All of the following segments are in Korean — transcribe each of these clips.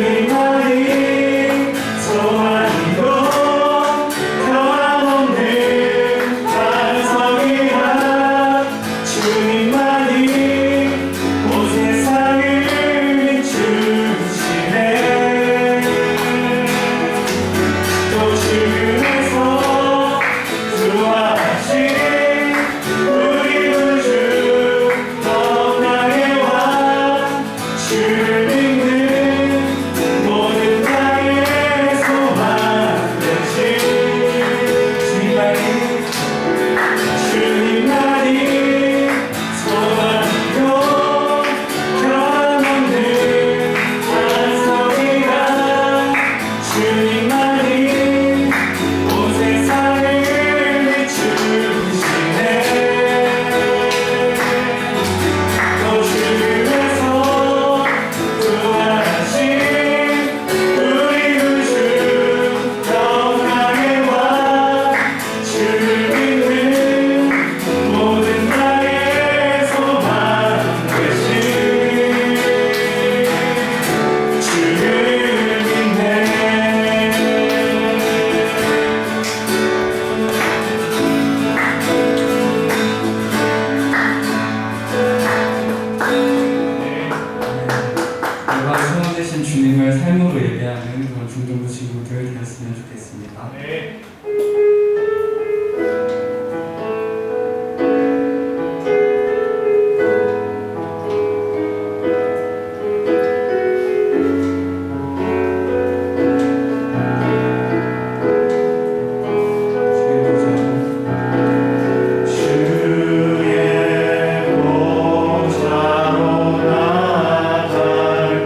주님만이 소망이고 변함없는 반석이라 주님만이 온 세상을 비추시네. 또 죽음에서 구하신 우리 구주 너나의 왕 주를 믿는 모든 자의 소망 되신 주님만이 소망이요 변함없는 반석이라 주님만이 온 세상을 비추시네. 또 죽음에서 구하신 우리 구주 영광의 왕 주를 믿는 모든 나의 소망 되신 주를 믿네. 우리가 소망 되신 주님을 삶으로 예배하는 그런 중등부 친구들 되었으면 좋겠습니다. 주의 보좌로 나아갈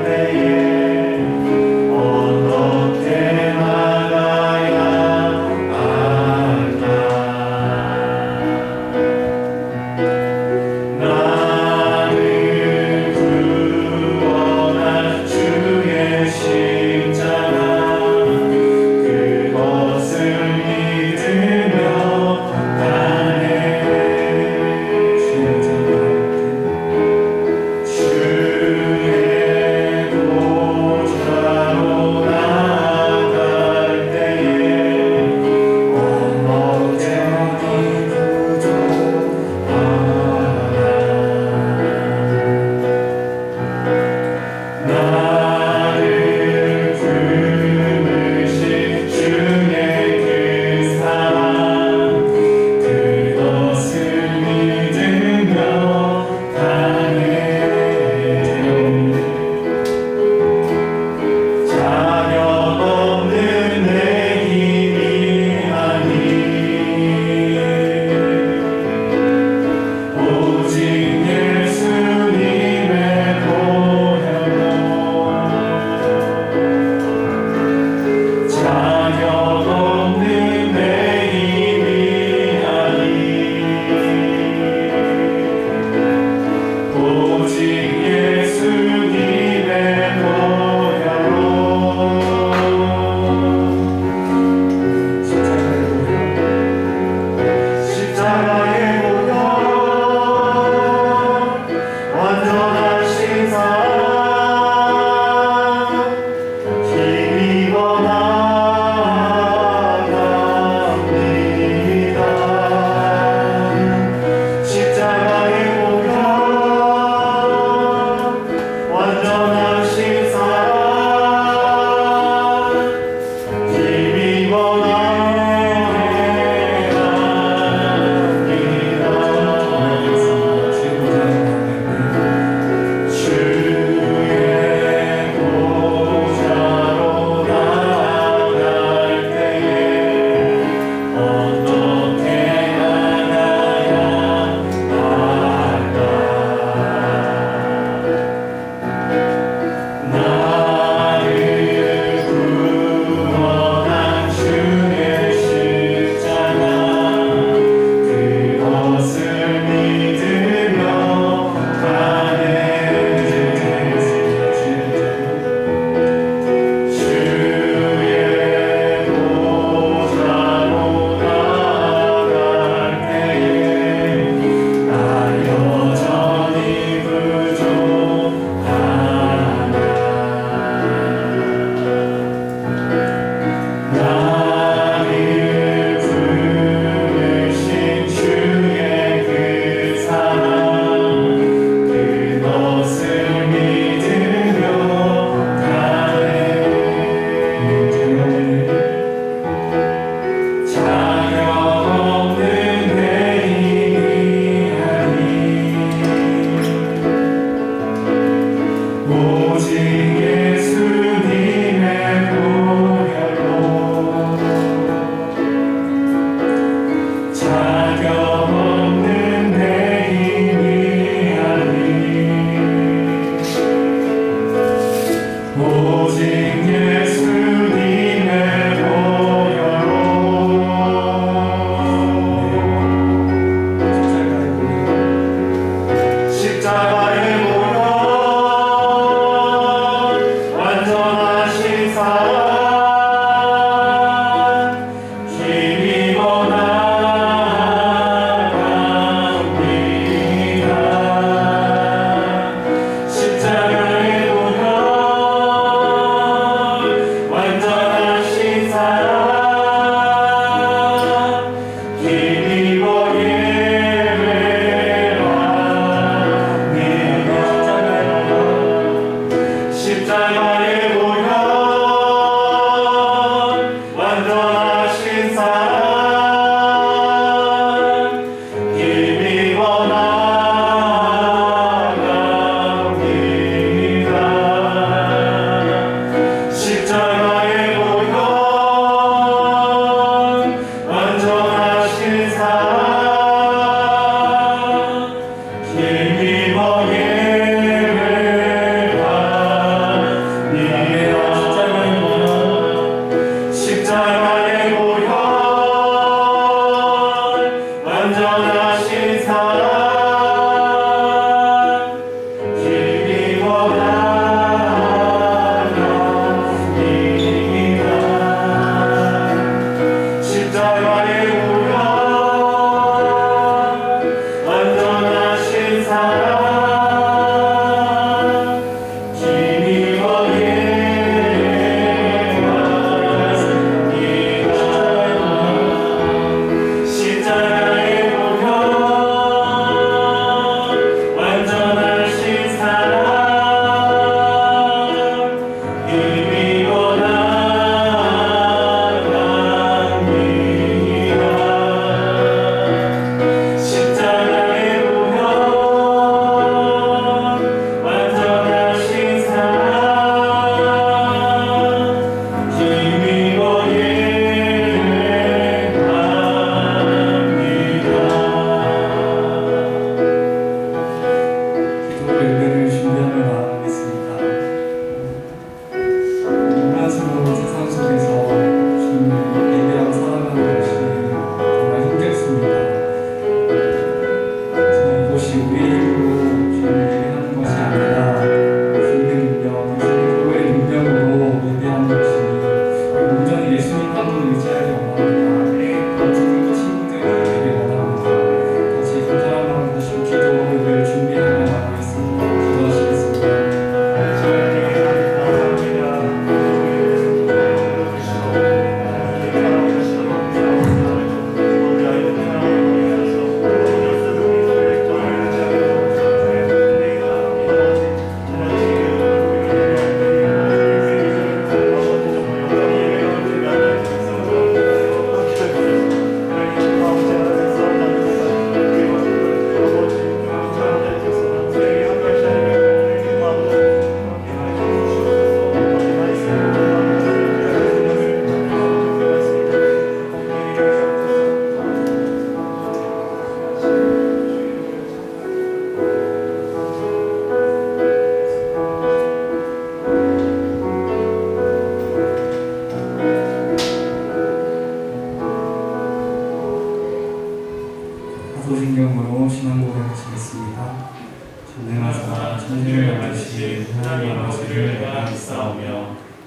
때에 어떻게 나가야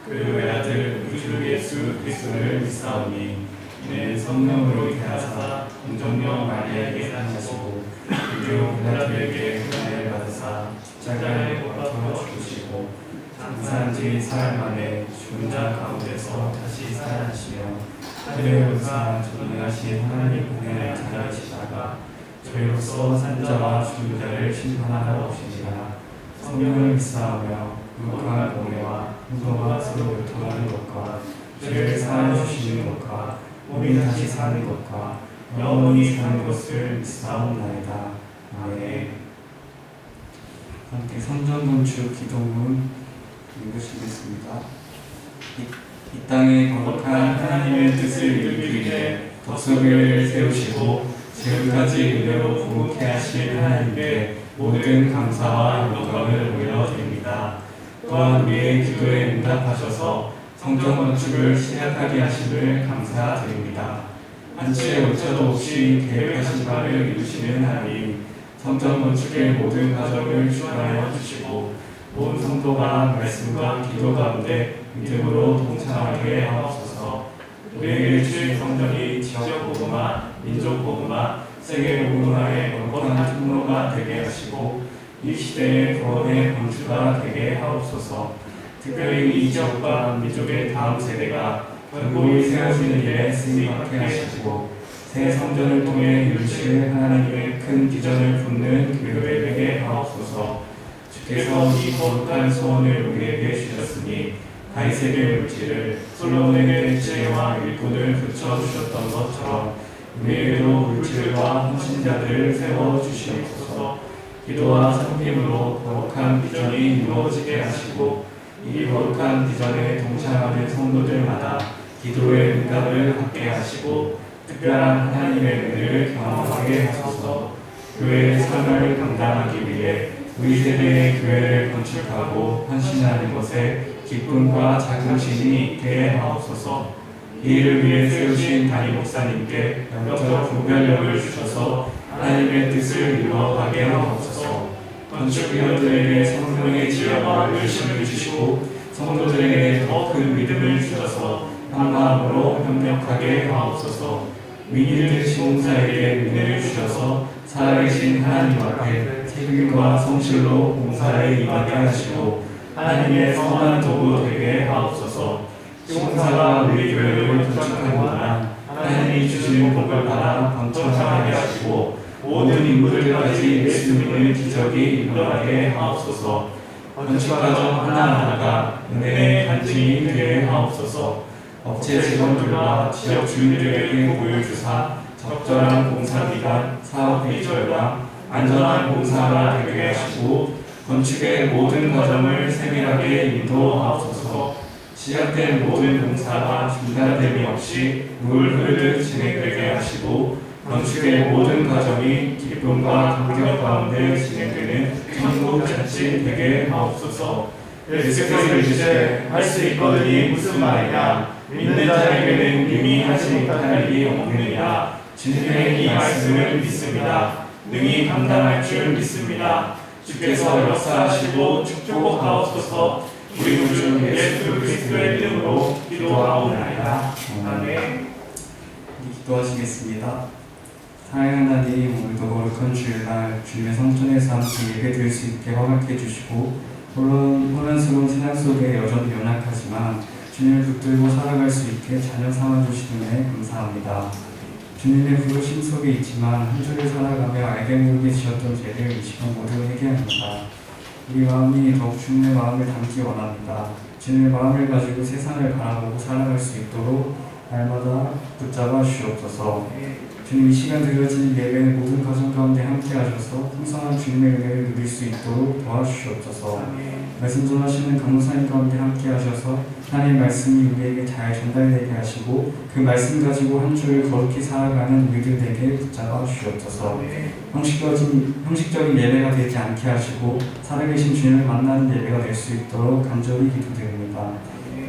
그리고 외아들 우리 주 예수 그리스도를 믿사오니 이는 성령으로 계하사 동정녀 마리아에게 나시고 그리고 빌라도에게 고난을 받으사 십자가에 못 박혀 죽으시고 장사한 지 사흘 만에 죽은 자 가운데서 다시 살아나시며 하늘에 오르사 전능하신 하나님 공에 앉아계시다가 저희로서 산 자와 죽은 자를 심판하러 오시니라. 성령을 믿사오며 거룩한 공회와 무도와 서로 교통하는 것과 죄를 사하여 주시는 것과 몸이 다시 사는 것과 영원히 사는 것을 믿사옵나이다. 아멘. 함께 성전 건축 기도문 읽으시겠습니다. 이 땅에 거룩한 하나님의 뜻을 이루기 위해 덕석을 세우시고 지금까지 은혜로 부목해 하신 하나님께 모든 감사와 영광을 올려드립니다. 또한 우리의 기도에 응답하셔서 성전 건축을 시작하게 하심을 감사드립니다. 한치의 오차도 없이 계획하신 바를 이루시는 하나님, 성전 건축의 모든 과정을 주관하여 주시고 온 성도가 말씀과 기도 가운데 믿음으로 동참하게 하옵소서. 우리에게 주신 성전이 지역 복음화, 민족 복음화, 세계 복음화의 건강한 통로가 되게 하시고 이 시대의 구원의 방주가 되게 하옵소서. 특별히 이 지역과 민족의 다음 세대가 견고히 세워지는 일에 쓰임받게 하시고 새 성전을 통해 이루실 하나님의 큰 비전을 품는 교회 되게 하옵소서. 주께서 이 거룩한 소원을 우리에게 주셨으니 다윗에게 물질을 솔로몬에게 지혜와 일꾼을 붙여주셨던 것처럼 우리에게도 물질과 헌신자들을 세워주시옵소서. 기도와 섬김으로 거룩한 비전이 이루어지게 하시고 이 거룩한 비전에 동참하는 성도들마다 기도의 응답을 받게 하시고 특별한 하나님의 은혜를 경험하게 하소서. 교회의 삶을 감당하기 위해 우리 세대의 교회를 건축하고 헌신하는 것에 기쁨과 자긍심이 있게 하옵소서. 이 일을 위해 세우신 담임 목사님께 영적 분별력을 주셔서 하나님의 뜻을 이루어가게 하옵소서. 건축위원들에게 성령의 지혜와 열심을 주시고 성도들에게 더 큰 믿음을 주셔서 한 마음으로 협력하게 하옵소서. 위기를 시공사에게 은혜를 주셔서 살아계신 하나님 앞에 책임과 성실로 봉사에 임하게 하시고 하나님의 선한 도구 되게 하옵소서. 시공사가 우리 교회를 건축하는 동안 하나님이 주시는 복을 받아 번창하게 하시고 모든 인물들까지 예수 믿는 기적이 일어나게 하옵소서. 건축 과정 하나하나가 은혜의 간증이 되게 하옵소서. 업체 직원들과 지역 주민들에게 보여주사 적절한 공사기간, 사업비 절감, 안전한 공사가 되게 하시고 건축의 모든 과정을 세밀하게 인도하옵소서. 시작된 모든 공사가 중단됨이 없이 물 흐르듯 진행되게 하시고 건축의 모든 과정이 기쁨과 감격 가운데 진행되는 천국 잔치 되게 하옵소서. 예수께서 이르시되 할 수 있거든이 무슨 말이냐. 믿는 자에게는 이미 하지 못할 일이 없느니라. 주님의 이 말씀을 믿습니다. 능히 감당할 줄 믿습니다. 주께서 역사하시고 축복하옵소서. 우리 구주 예수 그리스도의 이름으로 기도하오나이다. 아멘. 기도하시겠습니다. 사랑하는 하나님, 오늘도 거룩한 주일날 주님의 성전에서 함께 예배드릴 수 있게 허락해 주시고 물론 혼란스러운 세상 속에 여전히 연약하지만 주님을 붙들고 살아갈 수 있게 자녀 삼아주시는 감사합니다. 주님의 부르심 속에 있지만 한 주를 살아가며 알게 모르게 지었던 죄를 이 시간 모두 회개합니다. 우리 마음이 더욱 주님의 마음을 담기 원합니다. 주님의 마음을 가지고 세상을 바라보고 살아갈 수 있도록 날마다 붙잡아 주시옵소서. 주님, 이 시간 드려진 예배의 모든 가정 가운데 함께 하셔서 풍성한 주님의 은혜를 누릴 수 있도록 도와주시옵소서. 말씀 전하시는 강목사님 가운데 함께 하셔서 하나님 말씀이 우리에게 잘 전달되게 하시고 그 말씀 가지고 한 주를 거룩히 살아가는 우리들에게 붙잡아 주시옵소서. 형식적인 예배가 되지 않게 하시고 살아계신 주님을 만나는 예배가 될 수 있도록 간절히 기도드립니다.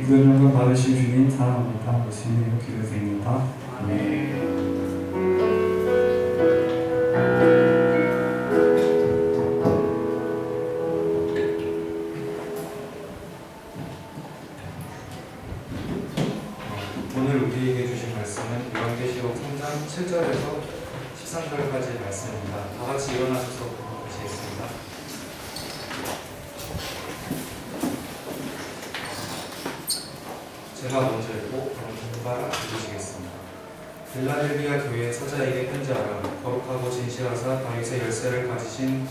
그 영광 받으실 주님 사랑합니다. 예수님으로 기도드립니다. 아멘. 오늘 우리에게 주신 말씀은 요한계시록 3장 7절에서 13절까지의 말씀입니다. 다 같이 일어나셔서 보시겠습니다. 제가 먼저 읽고 누가 읽으시겠습니다. 빌라델비아 교회 서자에게 편지하라. 거룩하고 진실하사 다윗의 열쇠를 가지신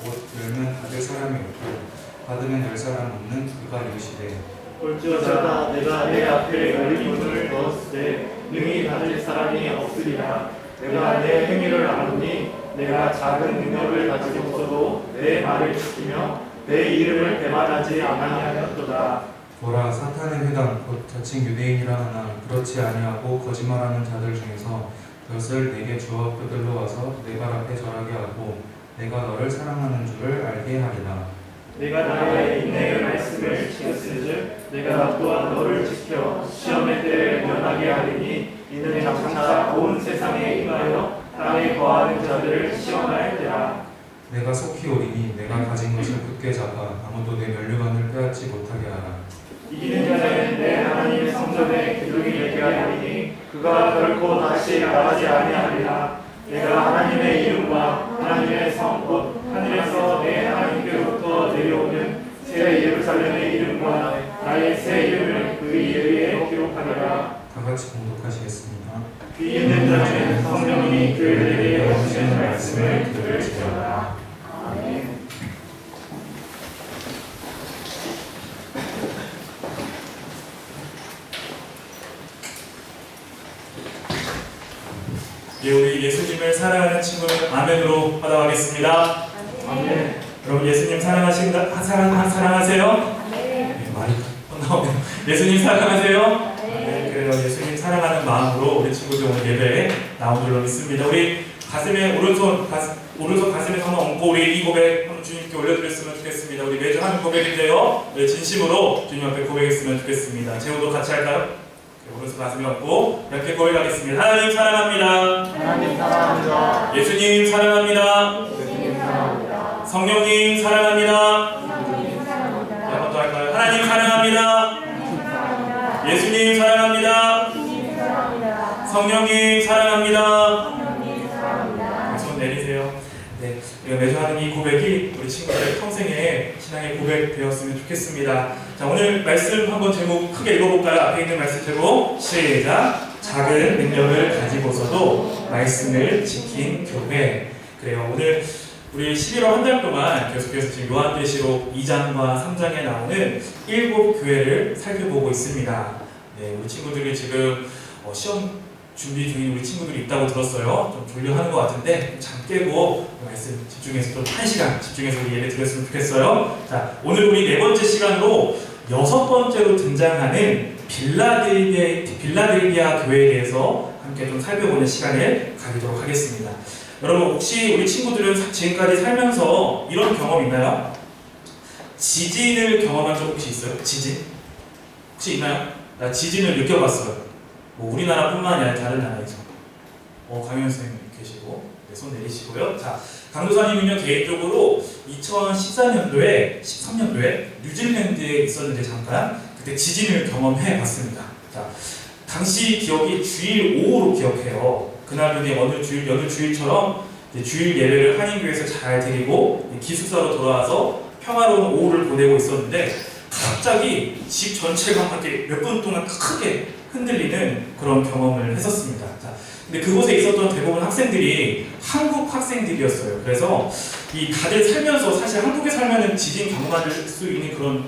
곧 열면 닫을 사람이 없고 받으면 열 사람 없는 그가 이르시되 볼지어다 내가 내 앞에 열린 문을 넣었을 때 능히 닫을 사람이 없으리라. 내가 내 행위를 아노니 내가 작은 능력을 가지고 있어도 내 말을 지키며 내 이름을 배반하지 아니하였도다. 보라 사탄의 회당 곧 자칭 유대인이라 하나 그렇지 아니하고 거짓말하는 자들 중에서 엿을 내게 주어 뼈들러 와서 내 발 앞에 절하게 하고 내가 너를 사랑하는 줄을 알게 하리라. 내가 나의 인내의 말씀을 지켰은즉 내가 또한 너를 지켜 시험의 때를 면하게 하리니 이는 장차 온 세상에 임하여 땅에 거하는 자들을 시험할 때라. 내가 속히 오리니 내가 가진 것을 굳게 잡아 아무도 내 면류관을 빼앗지 못하게 하라. 이기는 자는 내 하나님의 성전에 기둥이 되게 하리니 그가 결코 다시 나가지 아니하리라. 내가 하나님의 이름과 하나님의 성 곧 하늘에서 내 하나님께로부터 내려오는 새 예루살렘의 이름과 나의 새 이름을 그 이에 기록하리라. 다 같이 봉독하시겠습니다. 귀 있는 자는 성령이 그들에게 주시는 말씀을 들을지어다. 아멘. 예, 우리 예수님을 사랑하는 친구는 아멘으로 받아가겠습니다. 아멘. 여러분 예수님 사랑하세요? 네, 말이 나오네요. 예수님 사랑하세요? 네, 그래요. 예수님 사랑하는 마음으로 우리 친구들 오늘 예배에 나온 줄로 믿습니다. 우리 가슴에 오른손 가슴에 한번 얹고 우리 이 고백 한번 주님께 올려드렸으면 좋겠습니다. 우리 매주 하는 고백인데요. 우리 진심으로 주님 앞에 고백했으면 좋겠습니다. 제호도 같이 할까요? 오른손 가슴에 얹고 이렇게 고백하겠습니다. 하나님 사랑합니다. 하나님 사랑합니다. 예수님 사랑합니다. 예수님 사랑합니다. 성령님 사랑합니다. 성령님 사랑합니다. 한 번 더 할까요? 하나님 사랑합니다. 예수님 사랑합니다. 성령님 사랑합니다. 손 내리세요. 네, 우리가 매주 하는 이 고백이 우리 친구들의 평생의 신앙의 고백 되었으면 좋겠습니다. 자, 오늘 말씀 한번 제목 크게 읽어볼까요? 앞에 있는 말씀 제목 시작. 작은 능력을 가지고서도 말씀을 지킨 교회. 그래요. 오늘 우리 11월 한 달 동안 계속해서 지금 요한계시록 2장과 3장에 나오는 7교회를 살펴보고 있습니다. 네, 우리 친구들이 지금 시험 준비 중인 우리 친구들이 있다고 들었어요. 좀 졸려하는 것 같은데 잠 깨고 말씀 집중해서 좀 1시간 집중해서 우리 예배 드렸으면 좋겠어요. 자, 오늘 우리 4번째 시간으로 6번째로 등장하는 빌라델비아 교회에 대해서 함께 좀 살펴보는 시간을 가지도록 하겠습니다. 여러분 혹시 우리 친구들은 지금까지 살면서 이런 경험 있나요? 지진을 경험한 적 혹시 있어요? 지진? 혹시 있나요? 나 지진을 느껴봤어요. 뭐 우리나라뿐만 아니라 다른 나라에서. 강현 선생님 계시고 네, 손 내리시고요. 자, 강도사님은요 개인적으로 2014년도에 13년도에 뉴질랜드에 있었는데 잠깐 그때 지진을 경험해봤습니다. 자, 당시 기억이 주일 오후로 기억해요. 그날은 어느 주일, 여느 주일처럼 주일 예배를 한인교회에서 잘 드리고 기숙사로 돌아와서 평화로운 오후를 보내고 있었는데 갑자기 집 전체가 몇 분 동안 크게 흔들리는 그런 경험을 했었습니다. 자, 근데 그곳에 있었던 대부분 학생들이 한국 학생들이었어요. 그래서 다들 살면서 사실 한국에 살면은 지진 경험할 수 있는 그런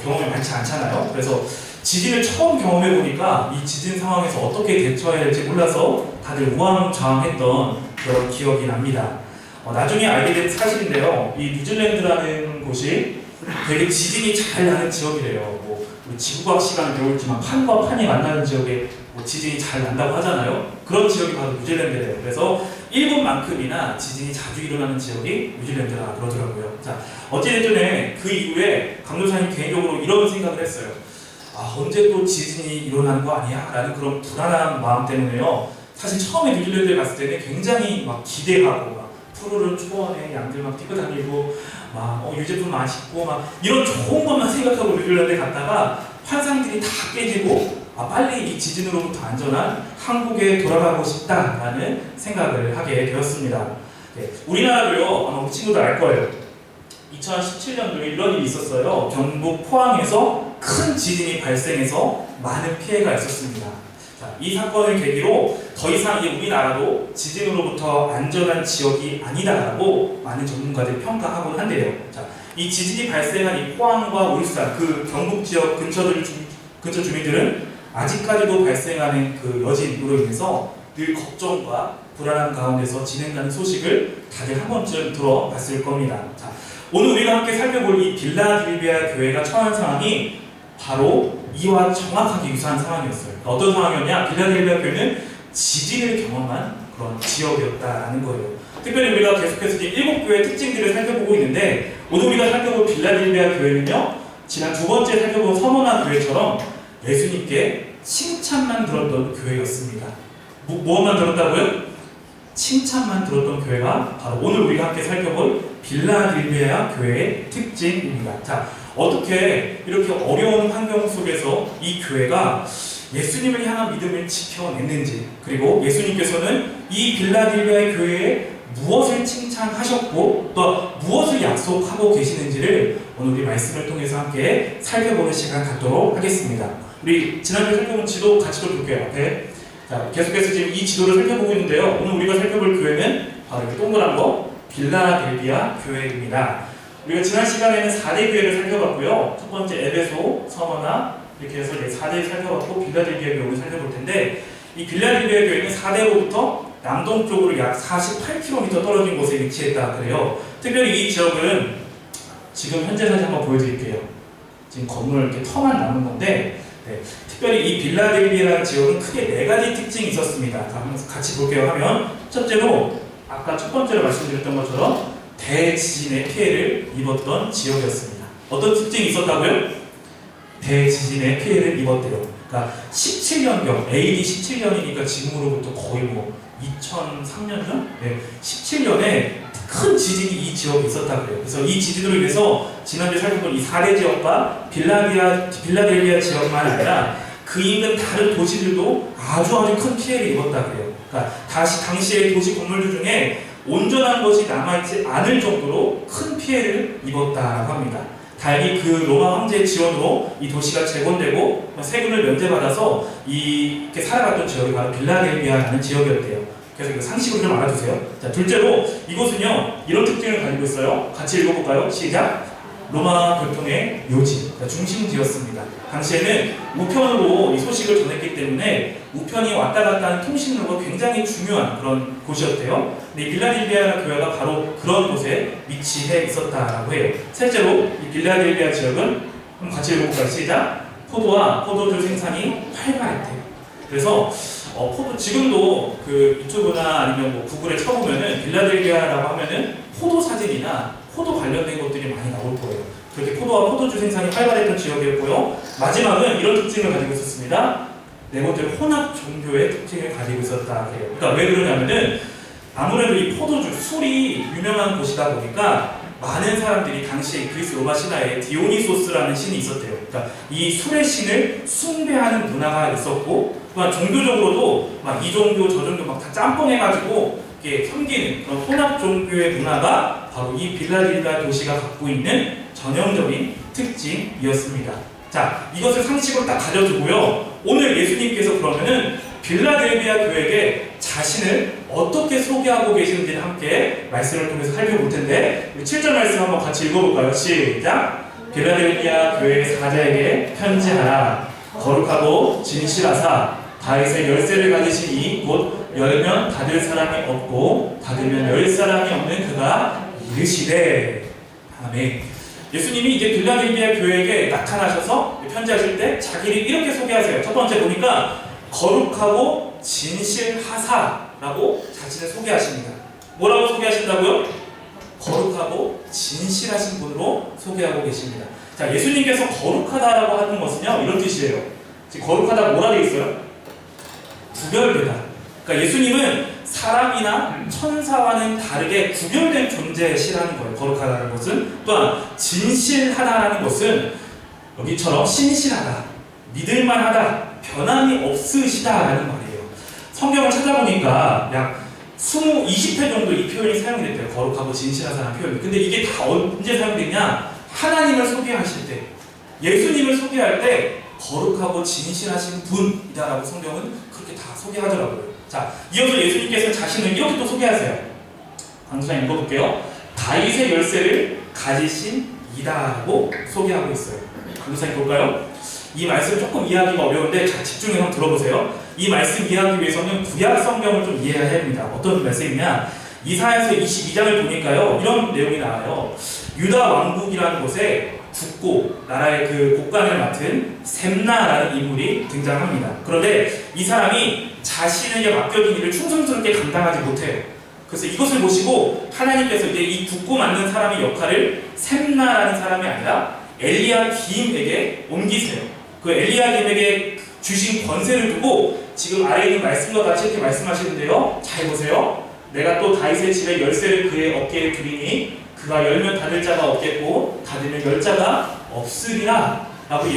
경험이 많지 않잖아요. 그래서 지진을 처음 경험해 보니까 이 지진 상황에서 어떻게 대처해야 될지 몰라서 다들 우왕좌왕했던 그런 기억이 납니다. 나중에 알게 된 사실인데요. 이 뉴질랜드라는 곳이 되게 지진이 잘 나는 지역이래요. 우리 지구과학 시간을 배웠지만 판과 판이 만나는 지역에 지진이 잘 난다고 하잖아요. 그런 지역이 바로 뉴질랜드래요. 그래서 일본만큼이나 지진이 자주 일어나는 지역이 뉴질랜드라 그러더라고요. 자, 어찌됐든 그 이후에 강도사님 개인적으로 이런 생각을 했어요. 언제 또 지진이 일어나는 거 아니야? 라는 그런 불안한 마음 때문에요. 사실 처음에 뉴질랜드에 갔을 때는 굉장히 막 기대하고 푸르른 초원에 양들 막 뛰고 다니고 유제품 맛있고 이런 좋은 것만 생각하고 뉴질랜드에 갔다가 환상들이 다 깨지고 빨리 이 지진으로부터 안전한 한국에 돌아가고 싶다라는 생각을 하게 되었습니다. 네, 우리나라도요, 아마 우리 친구들 알 거예요. 2017년도에 이런 일이 있었어요. 경북 포항에서 큰 지진이 발생해서 많은 피해가 있었습니다. 자, 이 사건을 계기로 더 이상 이 우리나라도 지진으로부터 안전한 지역이 아니다라고 많은 전문가들이 평가하곤 한대요. 자, 이 지진이 발생한 이 포항과 울산 그 경북 지역 근처 주민들은 아직까지도 발생하는 그 여진으로 인해서 늘 걱정과 불안한 가운데서 진행되는 소식을 다들 한 번쯤 들어봤을 겁니다. 자, 오늘 우리가 함께 살펴볼 이 빌라델비아 교회가 처한 상황이 바로 이와 정확하게 유사한 상황이었어요. 어떤 상황이었냐? 빌라델비아 교회는 지진을 경험한 그런 지역이었다라는 거예요. 특별히 우리가 계속해서 이제 7교회의 특징들을 살펴보고 있는데 오늘 우리가 살펴볼 빌라델비아 교회는요, 지난 두 번째 살펴본 서머나 교회처럼 예수님께 칭찬만 들었던 교회였습니다. 무엇만 들었다고요? 칭찬만 들었던 교회가 바로 오늘 우리가 함께 살펴볼 빌라델비아 교회의 특징입니다. 자, 어떻게 이렇게 어려운 환경 속에서 이 교회가 예수님을 향한 믿음을 지켜냈는지, 그리고 예수님께서는 이 빌라델비아 교회에 무엇을 칭찬하셨고 또 무엇을 약속하고 계시는지를 오늘 우리 말씀을 통해서 함께 살펴보는 시간 갖도록 하겠습니다. 우리 지난주에 살펴본 지도 같이 좀 볼게요. 앞에. 자, 계속해서 지금 이 지도를 살펴보고 있는데요. 오늘 우리가 살펴볼 교회는 바로 이렇게 동그란 거 빌라델비아 교회입니다. 우리가 지난 시간에는 4대 교회를 살펴봤고요. 첫 번째 에베소, 서머나 이렇게 해서 4대 살펴봤고 빌라델비아 교회를 살펴볼 텐데 이 빌라델비아 교회는 4대로부터 남동쪽으로 약 48km 떨어진 곳에 위치했다 그래요. 특별히 이 지역은 지금 현재 사진 한번 보여드릴게요. 지금 건물 이렇게 터만 남은 건데 네, 특별히 이 빌라델비아라는 지역은 크게 4가지 특징이 있었습니다. 자, 한번 같이 볼게요. 하면 첫째로 아까 첫 번째로 말씀드렸던 것처럼 대지진의 피해를 입었던 지역이었습니다. 어떤 특징이 있었다고요? 대지진의 피해를 입었대요. 그러니까 17년경, AD 17년이니까 지금으로부터 거의 2003년 전? 네, 17년에 큰 지진이 이 지역에 있었다 그래요. 그래서 이 지진으로 인해서 지난주에 살펴본 이 4대 지역과 빌라델비아 지역만 아니라 그 인근 다른 도시들도 아주 큰 피해를 입었다 그래요. 그러니까 당시의 도시 건물들 중에 온전한 것이 남아있지 않을 정도로 큰 피해를 입었다고 합니다. 다행히 그 로마 황제의 지원으로 이 도시가 재건되고 세금을 면제받아서 이렇게 살아갔던 지역이 바로 빌라델비아라는 지역이었대요. 그래서 이거 상식으로 좀 알아두세요. 자, 둘째로 이곳은요 이런 특징을 가지고 있어요. 같이 읽어볼까요? 시작! 로마 교통의 요지, 그러니까 중심지였습니다. 당시에는 우편으로 이 소식을 전했기 때문에 우편이 왔다 갔다 하는 통신로가 굉장히 중요한 그런 곳이었대요. 근데 이 빌라델비아 교회가 바로 그런 곳에 위치해 있었다라고 해요. 셋째로 이 빌라델비아 지역은 한번 같이 읽어볼까요? 시작! 포도와 포도주 생산이 활발했대요. 그래서 포도 지금도 그 유튜브나 아니면 구글에 쳐보면은 빌라델비아라고 하면은 포도 사진이나 포도 관련된 것들이 많이 나올 거예요. 그렇게 포도와 포도주 생산이 활발했던 지역이었고요. 마지막은 이런 특징을 가지고 있었습니다. 네 번째로 혼합 종교의 특징을 가지고 있었다 그래요. 그러니까 왜 그러냐면은 아무래도 이 포도주, 술이 유명한 곳이다 보니까 많은 사람들이 당시 그리스 로마 신화에 디오니소스라는 신이 있었대요. 그러니까 이 술의 신을 숭배하는 문화가 있었고 또한 종교적으로도 막 이 종교 저 종교 막 다 짬뽕해가지고 이렇게 섬기는 그런 혼합 종교의 문화가 바로 이 빌라델비아 도시가 갖고 있는 전형적인 특징이었습니다. 자, 이것을 상식으로 딱 가져두고요. 오늘 예수님께서 그러면은 빌라델비아 교회에게 자신을 어떻게 소개하고 계시는지를 함께 말씀을 통해서 살펴볼 텐데 7절 말씀 한번 같이 읽어볼까요? 시작! 빌라델비아 교회 사자에게 편지하라. 거룩하고 진실하사 다윗의 열쇠를 가지시니 곧 열면 닫을 사람이 없고 닫으면 열 사람이 없는 그가 이르시되. 아멘. 예수님이 이제 빌라델비아 교회에게 나타나셔서 편지하실 때 자기를 이렇게 소개하세요. 첫 번째 보니까 거룩하고 진실하사라고 자신을 소개하십니다. 뭐라고 소개하신다고요? 거룩하고 진실하신 분으로 소개하고 계십니다. 자, 예수님께서 거룩하다라고 하는 것은요 이런 뜻이에요. 지금 거룩하다 뭐라 되어 있어요? 구별되다. 그러니까 예수님은 사람이나 천사와는 다르게 구별된 존재시라는 거예요. 거룩하다는 것은. 또한 진실하다라는 것은 여기처럼 신실하다, 믿을만하다, 변함이 없으시다라는 말이에요. 성경을 찾아보니까 약 20회 정도 이 표현이 사용이 됐대요. 거룩하고 진실하다는 표현이. 근데 이게 다 언제 사용됐냐? 하나님을 소개하실 때, 예수님을 소개할 때 거룩하고 진실하신 분이다라고 성경은 그렇게 다 소개하더라고요. 자, 이어서 예수님께서 자신을 이렇게 또 소개하세요. 강조장 읽어볼게요. 다윗의 열쇠를 가지신 이다라고 소개하고 있어요. 강조장 볼까요? 이 말씀 조금 이해하기가 어려운데 자, 집중해서 한번 들어보세요. 이 말씀 이해하기 위해서는 구약 성경을 좀 이해해야 합니다. 어떤 말씀이냐? 이사야서 22장을 보니까요, 이런 내용이 나와요. 유다 왕국이라는 곳에 국고, 나라의 그 국관을 맡은 셈나라는 인물이 등장합니다. 그런데 이 사람이 자신에게 맡겨진 일을 충성스럽게 감당하지 못해요. 그래서 이것을 보시고 하나님께서 이제 이 국고 맡는 사람의 역할을 셈나라는 사람이 아니라 엘리야김에게 옮기세요. 그 엘리야김에게 주신 권세를 두고 지금 아래에 있는 말씀과 같이 이렇게 말씀하시는데요. 잘 보세요. 내가 또 다윗의 집의 열쇠를 그의 어깨에 두리니 그가 열면 닫을 자가 없겠고 닫으면 열 자가 없으리라 라고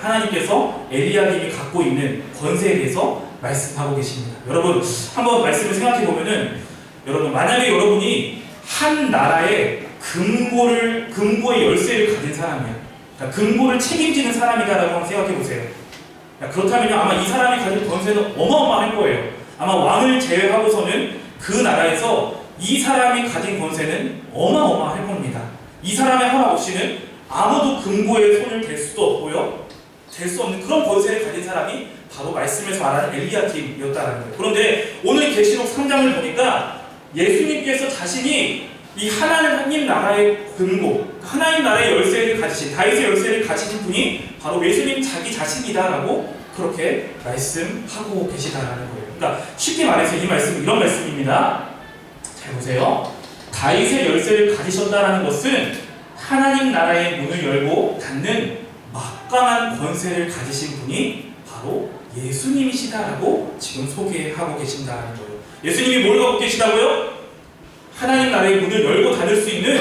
하나님께서 엘리야김이 갖고 있는 권세에 대해서 말씀하고 계십니다. 여러분 한번 말씀을 생각해 보면은 여러분 만약에 여러분이 한 나라의 금고의 열쇠를 가진 사람이야. 그러니까 금고를 책임지는 사람이다라고 한번 생각해 보세요. 그렇다면 아마 이 사람이 가진 권세는 어마어마할 거예요. 아마 왕을 제외하고서는 그 나라에서 이 사람이 가진 권세는 어마어마할 겁니다. 이 사람의 허락 없이는 아무도 금고에 손을 댈 수도 없고요. 될 수 없는 그런 권세를 가진 사람이 바로 말씀에서 말하는 엘리야김이었다는 거예요. 그런데 오늘 계시록 3장을 보니까 예수님께서 자신이 이 하나님 나라의 금고, 하나님 나라의 열쇠를 가지신, 다윗의 열쇠를 가지신 분이 바로 예수님 자기 자신이다라고 그렇게 말씀하고 계시다라는 거예요. 그러니까 쉽게 말해서 이 말씀은 이런 말씀입니다. 잘 보세요. 다윗의 열쇠를 가지셨다라는 것은 하나님 나라의 문을 열고 닫는 막강한 권세를 가지신 분이 바로 예수님이시다라고 지금 소개하고 계신다는 거예요. 예수님이 뭘 갖고 계시다고요? 하나님 나라의 문을 열고 닫을 수 있는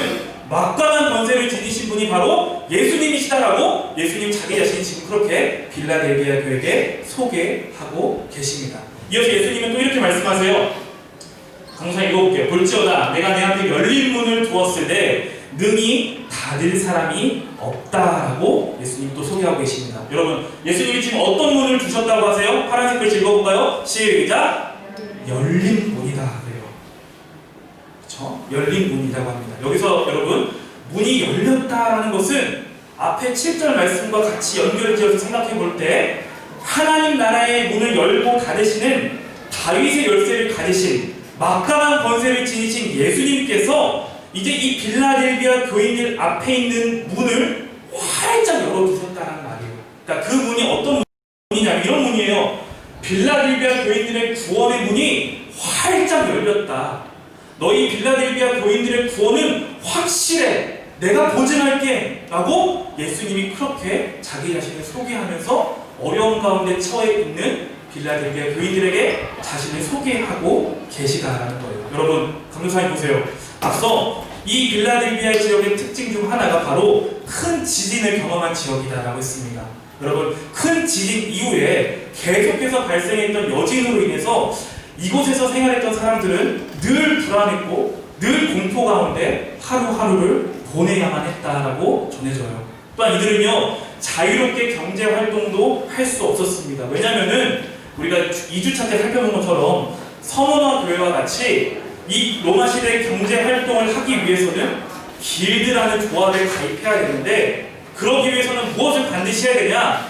막강한 권세를 지니신 분이 바로 예수님이시다라고 예수님 자기 자신이 지금 그렇게 빌라델비아 교회에게 소개하고 계십니다. 이어서 예수님은 또 이렇게 말씀하세요. 강사 읽어볼게요. 볼지어다 내가 내한테 열린 문을 두었을 때 능히 닫을 사람이 없다라고 예수님 또 소개하고 계십니다. 여러분 예수님이 지금 어떤 문을 두셨다고 하세요? 파란색 글씨 읽어볼까요? 시작! 열린 문이다 그래요. 그렇죠? 열린 문이라고 합니다. 여기서 여러분 문이 열렸다라는 것은 앞에 7절 말씀과 같이 연결지어서 생각해 볼 때 하나님 나라의 문을 열고 닫으시는 다윗의 열쇠를 가지신 막강한 권세를 지니신 예수님께서 이제 이 빌라델비아 교인들 앞에 있는 문을 활짝 열어두셨다는 말이에요. 그러니까 그 문이 어떤 문이냐면 이런 문이에요. 빌라델비아 교인들의 구원의 문이 활짝 열렸다. 너희 빌라델비아 교인들의 구원은 확실해. 내가 보증할게 라고 예수님이 그렇게 자기 자신을 소개하면서 어려운 가운데 처해 있는 빌라델비아 교인들에게 자신을 소개하고 계시다라는 거예요. 여러분 강조사님 보세요. 앞서 이 빌라델비아 지역의 특징 중 하나가 바로 큰 지진을 경험한 지역이다라고 했습니다. 여러분 큰 지진 이후에 계속해서 발생했던 여진으로 인해서 이곳에서 생활했던 사람들은 늘 불안했고 늘 공포 가운데 하루하루를 보내야만 했다라고 전해져요. 또한 이들은요 자유롭게 경제 활동도 할 수 없었습니다. 왜냐하면은 우리가 2주차 때 살펴본 것처럼 서문화 교회와 같이 이 로마 시대의 경제 활동을 하기 위해서는 길드라는 조합에 가입해야 되는데 그러기 위해서는 무엇을 반드시 해야 되냐?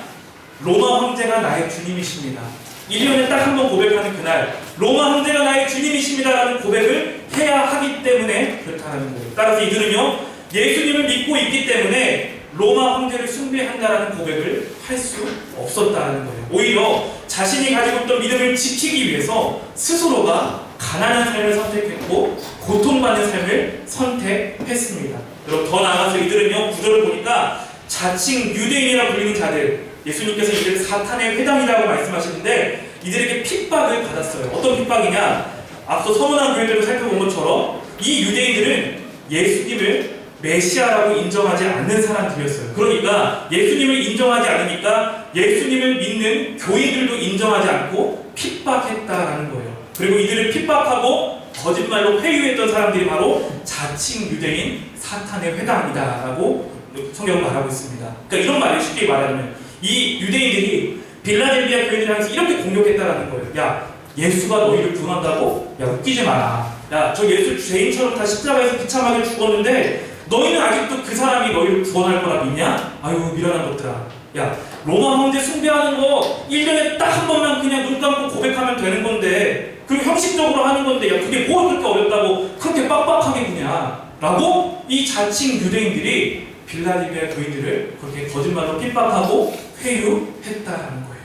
로마 황제가 나의 주님이십니다. 1년에 딱 한 번 고백하는 그날 로마 황제가 나의 주님이십니다라는 고백을 해야 하기 때문에 그렇다는 거예요. 따라서 이들은요 예수님을 믿고 있기 때문에 로마 황제를 숭배한다라는 고백을 할 수 없었다는 거예요. 오히려 자신이 가지고 있던 믿음을 지키기 위해서 스스로가 가난한 삶을 선택했고 고통받는 삶을 선택했습니다. 여러분 더 나아가서 이들은요 구절을 보니까 자칭 유대인이라 불리는 자들 예수님께서 이들 사탄의 회당이라고 말씀하시는데 이들에게 핍박을 받았어요. 어떤 핍박이냐? 앞서 서문화 교회들을 살펴본 것처럼 이 유대인들은 예수님을 메시아라고 인정하지 않는 사람들이었어요. 그러니까 예수님을 인정하지 않으니까 예수님을 믿는 교인들도 인정하지 않고 핍박했다라는 거예요. 그리고 이들을 핍박하고 거짓말로 회유했던 사람들이 바로 자칭 유대인 사탄의 회당이다라고 성경은 말하고 있습니다. 그러니까 이런 말을 쉽게 말하면 이 유대인들이 빌라델비아 교인들을 향해서 이렇게 공격했다라는 거예요. 야, 예수가 너희를 구원한다고? 야, 웃기지 마라. 야, 저 예수 죄인처럼 다 십자가에서 비참하게 죽었는데 너희는 아직도 그 사람이 너희를 구원할 거라 믿냐? 아유, 미련한 것들아. 야, 로마 황제 숭배하는 거 1년에 딱 한 번만 그냥 눈 감고 고백하면 되는 건데, 그리고 형식적으로 하는 건데, 야, 그게 뭘 그렇게 어렵다고 그렇게 빡빡하게 그냐? 라고 이 자칭 유대인들이 빌라델비아 교인들을 그렇게 거짓말로 핍박하고 회유했다는 거예요.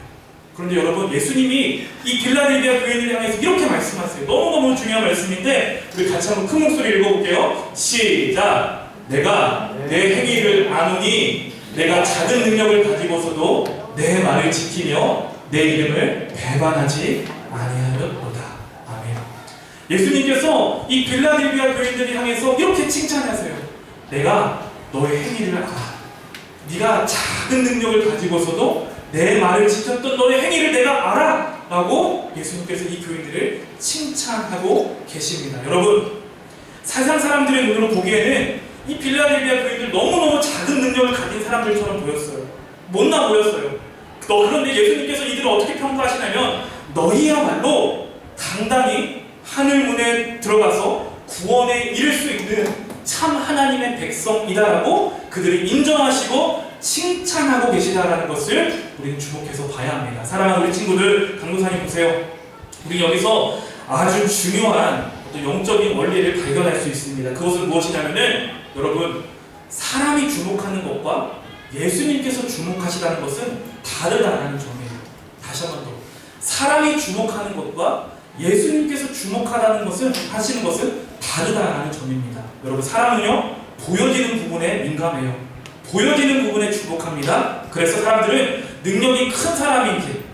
그런데 여러분, 예수님이 이 빌라델비아 교인들을 향해서 이렇게 말씀하세요. 너무너무 중요한 말씀인데 우리 같이 한번 큰 목소리로 읽어볼게요. 시작! 내가 내 행위를 아노니 내가 작은 능력을 가지고서도 내 말을 지키며 내 이름을 배반하지 아니하였도다. 아멘. 예수님께서 이 빌라델비아 교인들을 향해서 이렇게 칭찬하세요. 내가 너의 행위를 알아. 네가 작은 능력을 가지고서도 내 말을 지켰던 너의 행위를 내가 알아. 라고 예수님께서 이 교인들을 칭찬하고 계십니다. 여러분, 세상 사람들의 눈으로 보기에는 이 빌라델비아 교인들 너무너무 작은 능력을 가진 사람들처럼 보였어요. 못나 보였어요. 그런데 예수님께서 이들을 어떻게 평가하시냐면 너희야말로 당당히 하늘문에 들어가서 구원에 이를 수 있는 참 하나님의 백성이다라고 그들을 인정하시고 칭찬하고 계시다라는 것을 우리는 주목해서 봐야 합니다. 사랑하는 우리 친구들, 강도사님 보세요. 우리 여기서 아주 중요한 어떤 영적인 원리를 발견할 수 있습니다. 그것은 무엇이냐면은 여러분, 사람이 주목하는 것과 예수님께서 주목하시다는 것은 다르다는 점이에요. 다시 한 번 더. 사람이 주목하는 것과 예수님께서 주목하다는 것은 하시는 것은 다르다는 점입니다. 여러분, 사람은요 보여지는 부분에 민감해요. 보여지는 부분에 주목합니다. 그래서 사람들은 능력이 큰 사람인지,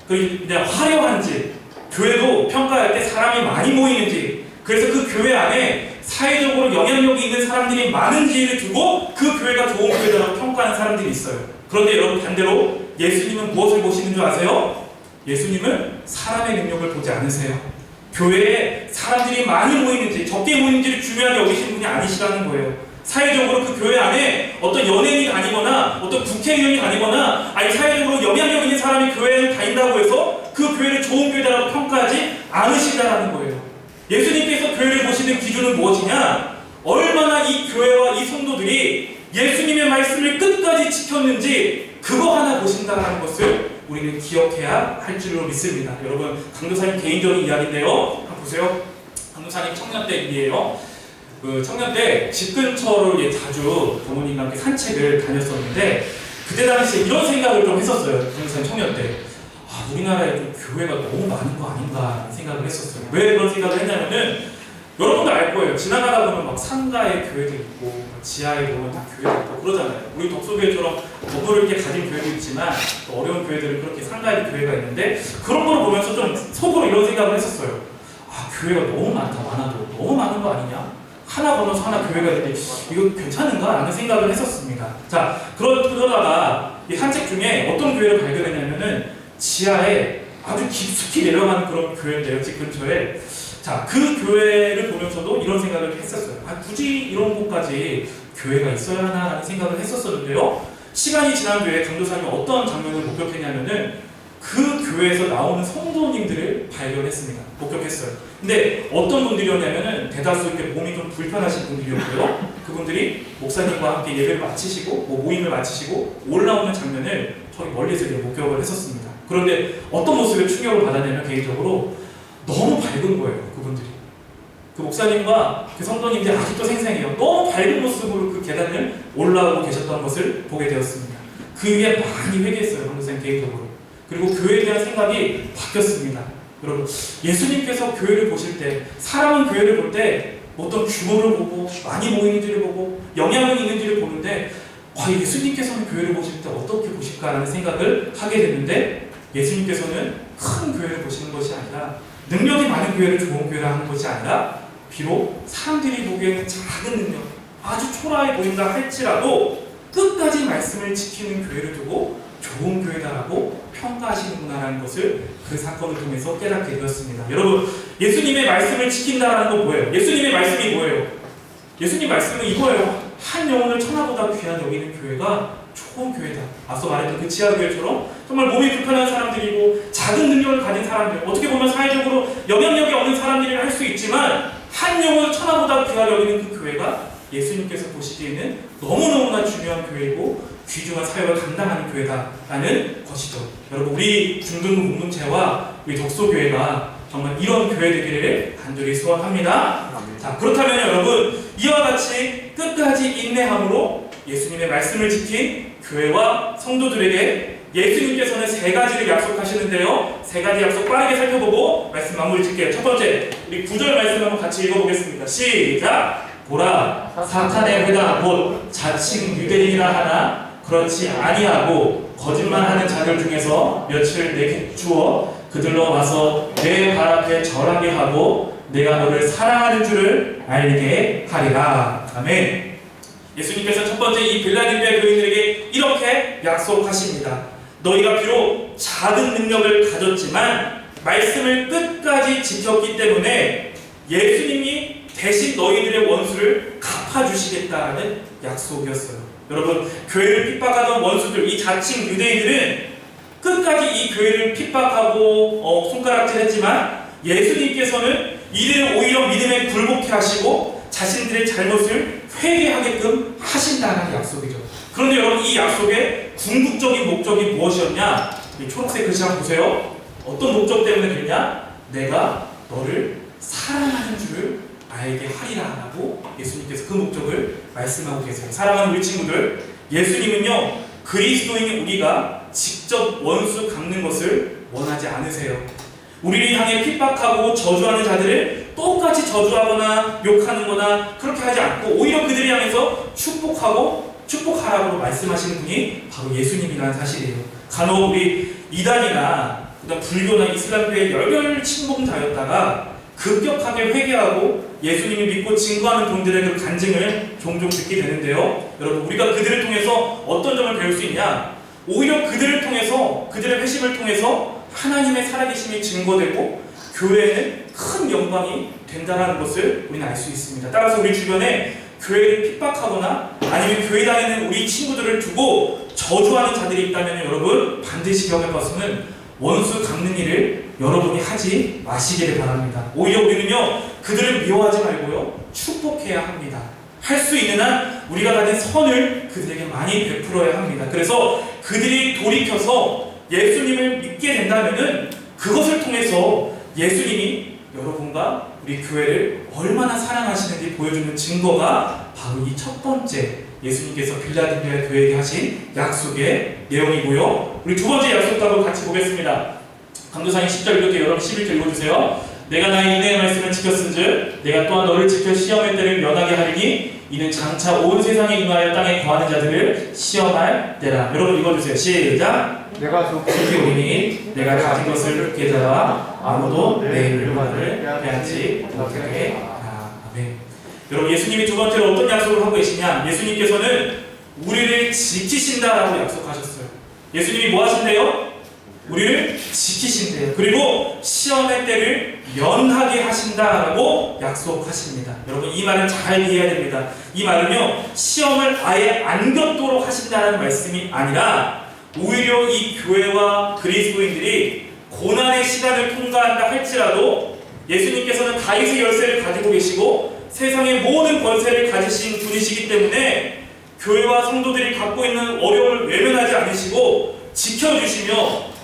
그냥 화려한지, 교회도 평가할 때 사람이 많이 모이는지, 그래서 그 교회 안에 사회적으로 영향력이 있는 사람들이 많은지를 두고 그 교회가 좋은 교회라고 평가하는 사람들이 있어요. 그런데 여러분, 반대로 예수님은 무엇을 보시는 줄 아세요? 예수님은 사람의 능력을 보지 않으세요. 교회에 사람들이 많이 모이는지 적게 모이는지를 중요하게 여기시는 분이 아니시라는 거예요. 사회적으로 그 교회 안에 어떤 연예인이 다니거나 어떤 국회의원이 다니거나 아니 사회적으로 영향력 있는 사람이 교회에 다닌다고 해서 그 교회를 좋은 교회라고 평가하지 않으시다라는 거예요. 예수님께서 교회를 보시는 기준은 무엇이냐? 얼마나 이 교회와 이 성도들이 예수님의 말씀을 끝까지 지켰는지 그거 하나 보신다는 것을 우리는 기억해야 할 줄로 믿습니다. 여러분, 강도사님 개인적인 이야기인데요. 한번 보세요. 강도사님 청년 때 일이에요. 그 청년 때 집 근처로 자주 부모님과 함께 산책을 다녔었는데 그때 당시에 이런 생각을 좀 했었어요. 강도사님 청년 때. 우리나라에 좀 교회가 너무 많은 거 아닌가 생각을 했었어요. 왜 그런 생각을 했냐면은 여러분도 알 거예요. 지나가다 보면 막 상가에 교회도 있고 지하에 보면 다 교회도 있고 그러잖아요. 우리 덕소교회처럼 건물을 이렇게 가진 교회도 있지만 또 어려운 교회들은 그렇게 상가에 교회가 있는데 그런 걸 보면서 좀 속으로 이런 생각을 했었어요. 교회가 너무 많아도 너무 많은 거 아니냐? 하나 건너서 하나 교회가 있는데 이거 괜찮은가? 라는 생각을 했었습니다. 자, 그러다가 이 산책 중에 어떤 교회를 발견했냐면은 지하에 아주 깊숙이 내려가는 그런 교회인데요. 집 근처에. 자, 그 교회를 보면서도 이런 생각을 했었어요. 굳이 이런 곳까지 교회가 있어야 하나라는 생각을 했었었는데요. 시간이 지난 뒤에 강도사님이 어떤 장면을 목격했냐면은 그 교회에서 나오는 성도님들을 발견했습니다. 목격했어요. 근데 어떤 분들이었냐면은 대다수 이렇게 몸이 좀 불편하신 분들이었고요. 그분들이 목사님과 함께 예배를 마치시고 모임을 마치시고 올라오는 장면을 저희 멀리서 목격을 했었습니다. 그런데 어떤 모습에 충격을 받았냐면 개인적으로 너무 밝은 거예요. 그분들이. 그 목사님과 그 성도님들이 아직도 생생해요. 너무 밝은 모습으로 그 계단을 올라오고 계셨던 것을 보게 되었습니다. 그 위에 많이 회개했어요. 선생님 개인적으로. 그리고 교회에 대한 생각이 바뀌었습니다. 여러분, 예수님께서 교회를 보실 때 사람은 교회를 볼 때 어떤 규모를 보고 많이 모이는지를 보고 영향력이 있는지를 보는데 예수님께서는 교회를 보실 때 어떻게 보실까라는 생각을 하게 됐는데 예수님께서는 큰 교회를 보시는 것이 아니라 능력이 많은 교회를 좋은 교회라 하는 것이 아니라 비록 사람들이 보기에는 작은 능력, 아주 초라해 보인다 할지라도 끝까지 말씀을 지키는 교회를 두고 좋은 교회다라고 평가하시는구나라는 것을 그 사건을 통해서 깨닫게 되었습니다. 여러분, 예수님의 말씀을 지킨다라는 건 뭐예요? 예수님의 말씀이 뭐예요? 예수님 말씀은 이거예요. 한 영혼을 천하보다 귀한 여기는 교회가 좋은 교회다. 앞서 말했던 그 지하교회처럼 정말 몸이 불편한 사람들이고 작은 능력을 가진 사람들, 어떻게 보면 사회적으로 영향력이 없는 사람들이 할 수 있지만 한 영혼을 천하보다 귀하게 여기는 그 교회가 예수님께서 보시기에는 너무너무나 중요한 교회이고 귀중한 사역을 감당하는 교회다라는 것이죠. 여러분, 우리 중등부 공동체와 우리 덕소교회가 정말 이런 교회 되기를 간절히 소원합니다. 자, 그렇다면 여러분, 이와 같이 끝까지 인내함으로 예수님의 말씀을 지킨 교회와 성도들에게 예수님께서는 세 가지를 약속하시는데요. 세 가지 약속 빠르게 살펴보고 말씀 마무리 짓게요. 첫 번째, 우리 9절 말씀 한번 같이 읽어보겠습니다. 시작! 보라, 사탄의 회당 곧 자칭 유대인이라 하나 그렇지 아니하고 거짓말하는 자들 중에서 며칠 내게 주어 그들로 와서 내 발 앞에 절하게 하고 내가 너를 사랑하는 줄을 알게 하리라. 아멘. 예수님께서 첫 번째 이 빌라델비아 교인들에게 이렇게 약속하십니다. 너희가 비록 작은 능력을 가졌지만 말씀을 끝까지 지켰기 때문에 예수님이 대신 너희들의 원수를 갚아주시겠다는 약속이었어요. 여러분, 교회를 핍박하던 원수들, 이 자칭 유대인들은 끝까지 이 교회를 핍박하고 손가락질했지만 예수님께서는 이들을 오히려 믿음에 굴복해 하시고 자신들의 잘못을 회개하게끔 하신다는 약속이죠. 그런데 여러분, 이 약속의 궁극적인 목적이 무엇이었냐? 이 초록색 글씨 한번 보세요. 어떤 목적 때문에 그랬냐? 내가 너를 사랑하는 줄을 알게 하리라라고 예수님께서 그 목적을 말씀하고 계세요. 사랑하는 우리 친구들, 예수님은요, 그리스도인인 우리가 직접 원수 갚는 것을 원하지 않으세요. 우리를 향해 핍박하고 저주하는 자들을 똑같이 저주하거나 욕하는 거나 그렇게 하지 않고 오히려 그들을 향해서 축복하라고 말씀하시는 분이 바로 예수님이라는 사실이에요. 간혹 우리 이단이나 그다음 불교나 이슬람교의 열렬 친봉자였다가 급격하게 회개하고 예수님을 믿고 증거하는 분들의 그 간증을 종종 듣게 되는데요. 여러분, 우리가 그들을 통해서 어떤 점을 배울 수 있냐? 오히려 그들을 통해서, 그들의 회심을 통해서 하나님의 살아계심이 증거되고 교회에는 큰 영광이 된다는 것을 우리는 알 수 있습니다. 따라서 우리 주변에 교회를 핍박하거나 아니면 교회 다니는 우리 친구들을 두고 저주하는 자들이 있다면 여러분, 반드시 기억할 것은 원수 갚는 일을 여러분이 하지 마시기를 바랍니다. 오히려 우리는요, 그들을 미워하지 말고요, 축복해야 합니다. 할 수 있는 한 우리가 가진 선을 그들에게 많이 베풀어야 합니다. 그래서 그들이 돌이켜서 예수님을 믿게 된다면은 그것을 통해서 예수님이 여러분과 우리 교회를 얼마나 사랑하시는지 보여주는 증거가 바로 이 첫 번째 예수님께서 빌라델비아 교회에게 하신 약속의 내용이고요. 우리 두 번째 약속도 한번 같이 보겠습니다. 강도상의 10절 이렇게 여러분 11절 읽어주세요. 내가 나의 인내의 말씀을 지켰은즉 내가 또한 너를 지켜 시험의 때를 면하게 하리니 이는 장차 온 세상에 임하여 땅에 거하는 자들을 시험할 때라. 여러분 읽어주세요. 시작. 내가 특히 우리니 내가 가진 것을 굳게 잡아 아무도 내 일반을 빼앗지 못하게 하라. 아멘. 여러분, 예수님이 두 번째로 어떤 약속을 하고 계시냐? 예수님께서는 우리를 지키신다라고 약속하셨어요. 예수님이 뭐 하신대요? 우리를 지키신대요. 그리고 시험의 때를 면하게 하신다라고 약속하십니다. 여러분, 이 말은 잘 이해해야 됩니다. 이 말은요, 시험을 아예 안 겪도록 하신다는 말씀이 아니라 오히려 이 교회와 그리스도인들이 고난의 시간을 통과한다 할지라도 예수님께서는 다윗의 열쇠를 가지고 계시고 세상의 모든 권세를 가지신 분이시기 때문에 교회와 성도들이 갖고 있는 어려움을 외면하지 않으시고 지켜주시며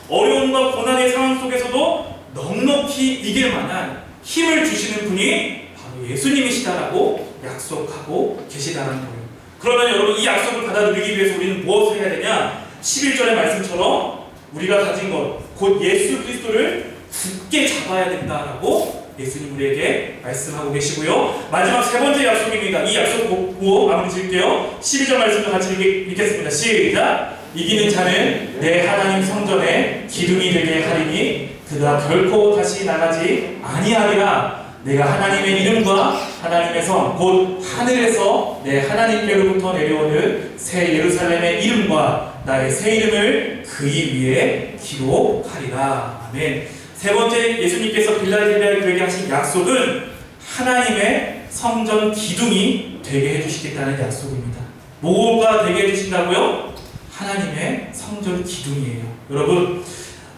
어려움과 고난의 상황 속에서도 넉넉히 이길 만한 힘을 주시는 분이 바로 예수님이시다라고 약속하고 계시다는 거예요. 그러면 여러분, 이 약속을 받아 누리기 위해서 우리는 무엇을 해야 되냐? 11절의 말씀처럼 우리가 가진 것, 곧 예수 그리스도를 굳게 잡아야 된다라고 예수님 우리에게 말씀하고 계시고요. 마지막 세 번째 약속입니다. 이 약속 보고 마무리 지을게요. 12절 말씀도 같이 읽겠습니다. 시작. 이기는 자는 내 하나님 성전에 기둥이 되게 하리니 그가 결코 다시 나가지 아니하리라. 내가 하나님의 이름과 하나님의 성, 곧 하늘에서 내 하나님께로부터 내려오는 새 예루살렘의 이름과 나의 새 이름을 그의 위에 기록하리라. 아멘. 세 번째, 예수님께서 빌라델비아 교회에 하신 약속은 하나님의 성전 기둥이 되게 해주시겠다는 약속입니다. 뭐가 되게 해주신다고요? 하나님의 성전 기둥이에요. 여러분,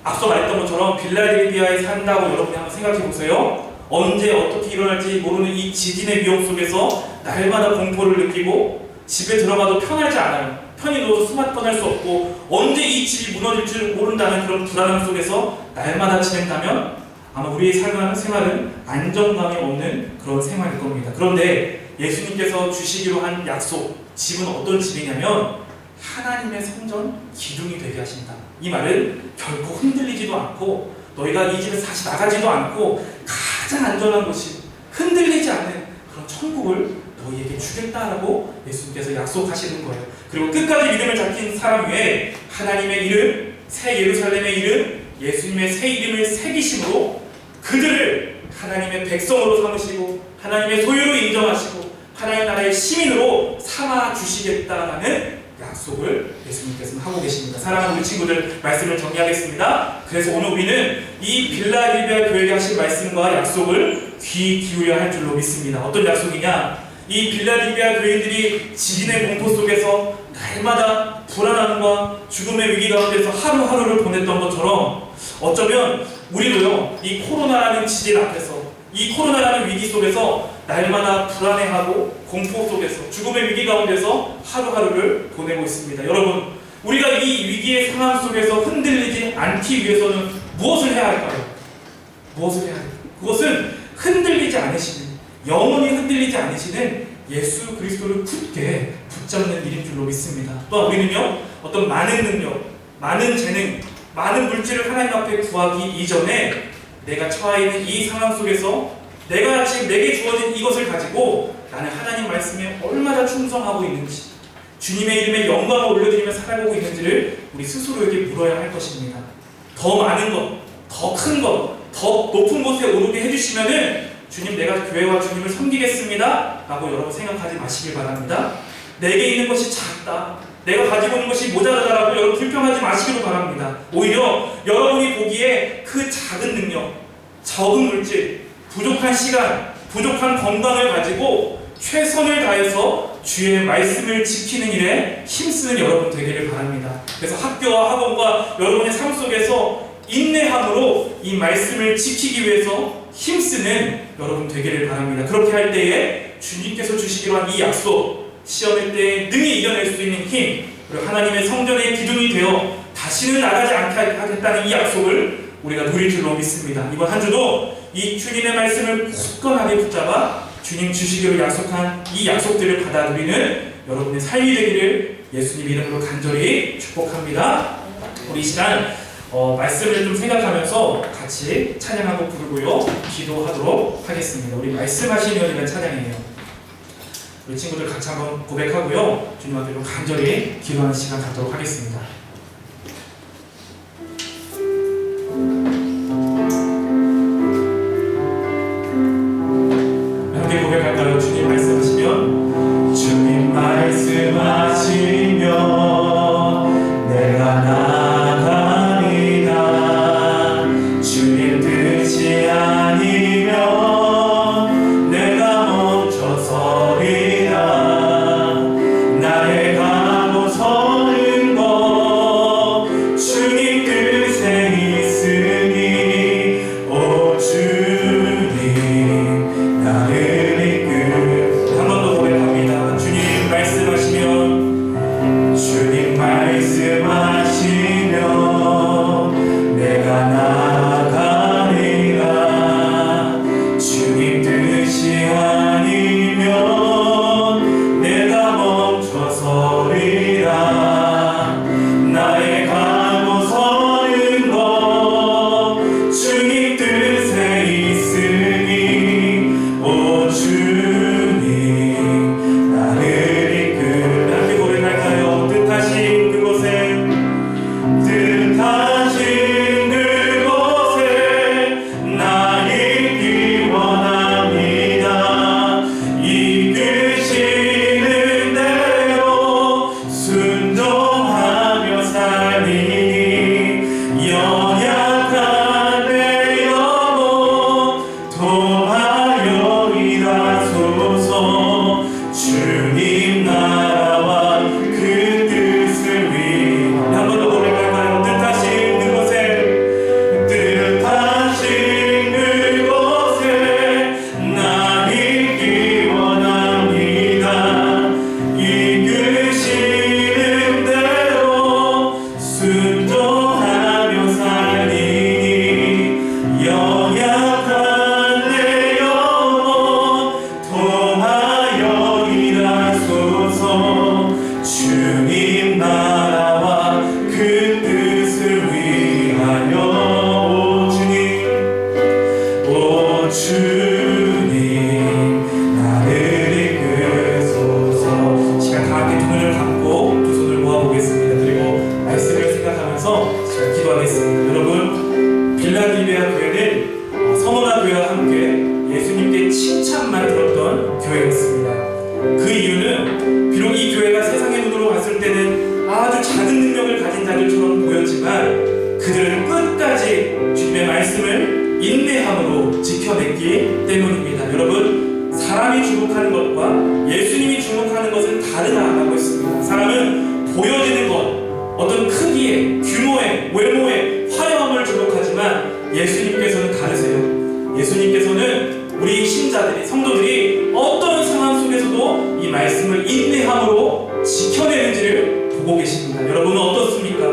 앞서 말했던 것처럼 빌라델비아에 산다고 여러분이 한번 생각해 보세요. 언제 어떻게 일어날지 모르는 이 지진의 위험 속에서 날마다 공포를 느끼고 집에 들어가도 편하지 않아요. 편히 누워서 스마트폰 할 수 없고 언제 이 집이 무너질 줄 모른다는 그런 불안함 속에서 날마다 지낸다면 아마 우리의 생활은 안정감이 없는 그런 생활일 겁니다. 그런데 예수님께서 주시기로 한 약속, 집은 어떤 집이냐면 하나님의 성전 기둥이 되게 하신다. 이 말은 결코 흔들리지도 않고 너희가 이 집에서 다시 나가지도 않고 가장 안전한 곳이 흔들리지 않는 그런 천국을 너희에게 주겠다라고 예수님께서 약속하시는 거예요. 그리고 끝까지 믿음을 잡힌 사람 위에 하나님의 이름, 새 예루살렘의 이름, 예수님의 새 이름을 새기심으로 그들을 하나님의 백성으로 삼으시고 하나님의 소유로 인정하시고 하나님 나라의 시민으로 삼아 주시겠다라는 약속을 예수님께서는 하고 계십니다. 사랑하는 우리 친구들, 말씀을 정리하겠습니다. 그래서 오늘 우리는 이 빌라델비아 교회에 하신 말씀과 약속을 귀 기울여야 할 줄로 믿습니다. 어떤 약속이냐? 이 빌라델비아 교회인들이 지진의 공포 속에서 날마다 불안함과 죽음의 위기 가운데서 하루하루를 보냈던 것처럼 어쩌면 우리도요, 이 코로나라는 지진 앞에서, 이 코로나라는 위기 속에서 날마다 불안해하고 공포 속에서, 죽음의 위기 가운데서 하루하루를 보내고 있습니다. 여러분, 우리가 이 위기의 상황 속에서 흔들리지 않기 위해서는 무엇을 해야 할까요? 무엇을 해야 할까요? 그것은 흔들리지 않으시는, 영원히 흔들리지 않으시는 예수 그리스도를 굳게 붙잡는 일인 줄로 믿습니다. 또한 우리는요, 어떤 많은 능력, 많은 재능, 많은 물질을 하나님 앞에 구하기 이전에 내가 처해 있는 이 상황 속에서 내가 지금 내게 주어진 이것을 가지고 나는 하나님 말씀에 얼마나 충성하고 있는지, 주님의 이름에 영광을 올려드리며 살아가고 있는지를 우리 스스로에게 물어야 할 것입니다. 더 많은 것, 더 큰 것, 더 높은 곳에 오르게 해주시면은 주님, 내가 교회와 주님을 섬기겠습니다 라고 여러분 생각하지 마시길 바랍니다. 내게 있는 것이 작다, 내가 가지고 있는 것이 모자라다라고 여러분 불평하지 마시기를 바랍니다. 오히려 여러분이 보기에 그 작은 능력, 적은 물질, 부족한 시간, 부족한 건강을 가지고 최선을 다해서 주의 말씀을 지키는 일에 힘쓰는 여러분 되기를 바랍니다. 그래서 학교와 학원과 여러분의 삶 속에서 인내함으로 이 말씀을 지키기 위해서 힘쓰는 여러분 되기를 바랍니다. 그렇게 할 때에 주님께서 주시기로 한 이 약속, 시험의 때에 능히 이겨낼 수 있는 힘, 그리고 하나님의 성전의 기둥이 되어 다시는 나가지 않게 하겠다는 이 약속을 우리가 누릴 줄로 믿습니다. 이번 한 주도 이 주님의 말씀을 굳건하게 붙잡아 주님 주시기로 약속한 이 약속들을 받아 누리는 여러분의 삶이 되기를 예수님 이름으로 간절히 축복합니다. 우리 이 시간 말씀을 좀 생각하면서 같이 찬양하고 부르고요, 기도하도록 하겠습니다. 우리 말씀하시는 은혜가 찬양이에요. 우리 친구들 같이 한번 고백하고요, 주님 앞에 좀 간절히 기도하는 시간 갖도록 하겠습니다. 함께 고백할까요? 주님 말씀하시면, 주님 말씀하시면 내가 나가리라. 주님 뜻이 아니면 내가 멈춰서리라. 나의 가고 서는 것 주님 나를 이끄소서. 시간 다 함께 두 눈을 감고 두 손을 모아보겠습니다. 그리고 말씀을 생각하면서 제가 기도하겠습니다. 여러분, 빌라델비아 교회는 서머나 교회와 함께 예수님께 칭찬만 들었던 교회였습니다. 그 이유는 비록 이 교회가 세상의 눈으로 봤을 때는 아주 작은 능력을 가진 자들처럼 보였지만 그들은 끝까지 주님의 말씀을 인내함으로 지켜냈기 때문입니다. 여러분, 사람이 주목하는 것과 예수님이 주목하는 것은 다르다라고 했습니다. 사람은 보여지는 것, 어떤 크기에, 규모에, 외모에, 화려함을 주목하지만 예수님께서는 다르세요. 예수님께서는 우리 신자들이, 성도들이 어떤 상황 속에서도 이 말씀을 인내함으로 지켜내는지를 보고 계십니다. 여러분은 어떻습니까?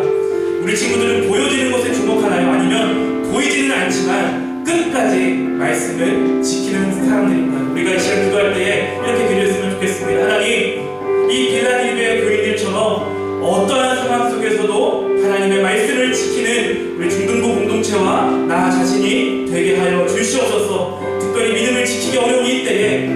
우리 친구들은 보여지는 것에 주목하나요? 아니면 보이지는 않지만 끝까지 말씀을 지키는 사람들인가요? 우리가 이 시간 기도할 때에 이렇게 기도했으면 좋겠습니다. 하나님, 이 빌라델비아 교인들처럼 어떠한 상황 속에서도 하나님의 말씀을 지키는 우리 중등부 공동체와 나 자신이 되게 하여 주시옵소서. 특별히 믿음을 지키기 어려움이 있때에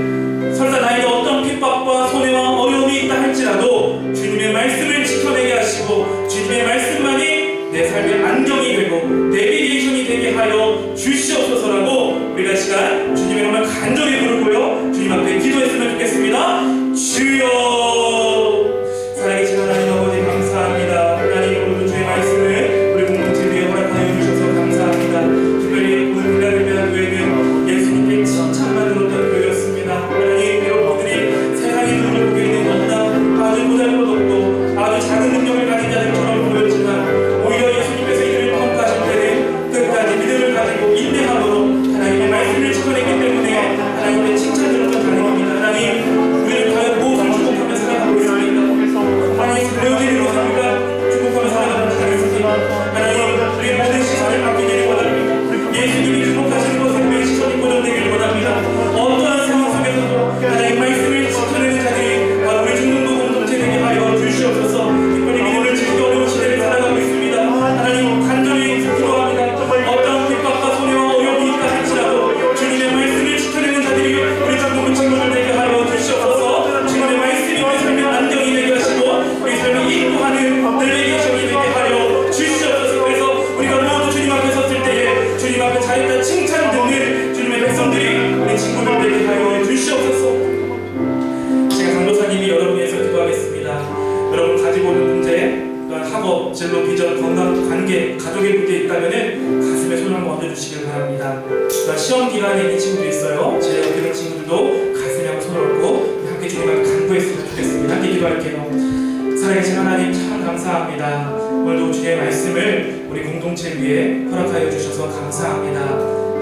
설사 나에게 어떤 핍박과 손해와 어려움이 있다 할지라도 주님의 말씀을 지켜내게 하시고 주님의 말씀만이 내 삶의 안경이 되고 내비게이션이 되게 하여 주시옵소서라고 우리가 이 시간 주님의 이름을 간절히 부르고요, 주님 앞에 기도했으면 좋겠습니다. 주여, 살아계신 하나님 아버지 감사합니다. 하나님, 오늘도 주의 말씀을 우리 공동체 위에 허락하여 주셔서 감사합니다. 특별히 오늘 빌라델비아 교회는 예수님께 칭찬만 들었던 교회였습니다. 하나님, 비록 그들이 세상의 눈으로 보게 있는 너무나 아주 보잘것없고 아주 작은 능력을 가진 자들처럼 보였지만 오히려 예수님께서 이들을 평가하실 때는 끝까지 믿음을 가지고 인내함으로 하나님의 말씀을 지켜내기 때문에 하나님의 칭찬 들었던 자들입니다. 하나님, 우리는 과연 무엇을 주목하며 살아가고 있습니까? 하나님, 보여지는 것을 우리가 주목하며 살아가는 자들입니다. 하나님, 우리의 모든 시선을 바뀌기를 원합니다. 예수님이 주목하시는 것에 우리의 시선이 고정되기를 원합니다. 어떠한 상황 속에서도 하나님 말씀을 지켜내는 자들이 우리 중등부 공동체 되게 하여 주시옵소서. 특별히 믿음을 지키기 어려운 시대를 살아가고 있습니다. 하나님, 간절히 기도합니다. 어떠한 핍박과 손해와 어려움이 있다 할지라도 주님의 말씀을 지켜내는 자들이 우리 중등부 친구들 되게 하여 주시옵소서. 주님의 말씀이 우리 삶의 안경이 되게 하시고 우리 삶을 인도하는 내비게이션이 되게 하여 주시옵소서. 그래서 우리가 모두 주님 앞에 섰을 때에 주님 앞에 자유롭게 칭찬 듣는 주님의 백성들이 우리 친구들 되게 하여 주시옵소서. 제가 강도사님이 여러분 위해서 기도하겠습니다. 여러분 가지고 있는 문제, 또한 학업, 진로, 비전, 건강, 관계, 가족의 문제 있다면 가슴에 손을 한번 얹어주시길 바랍니다. 또한 시험 기간에 있는 친구도 있어요. 제 옆에 있는 친구들도 가슴에 한번 손을 얹고 함께 주님 앞에 간구했으면 좋겠습니다. 함께 기도할게요. 살아계신 하나님, 참 감사합니다. 오늘도 주의 말씀을 우리 공동체 위에 허락하여 주셔서 감사합니다.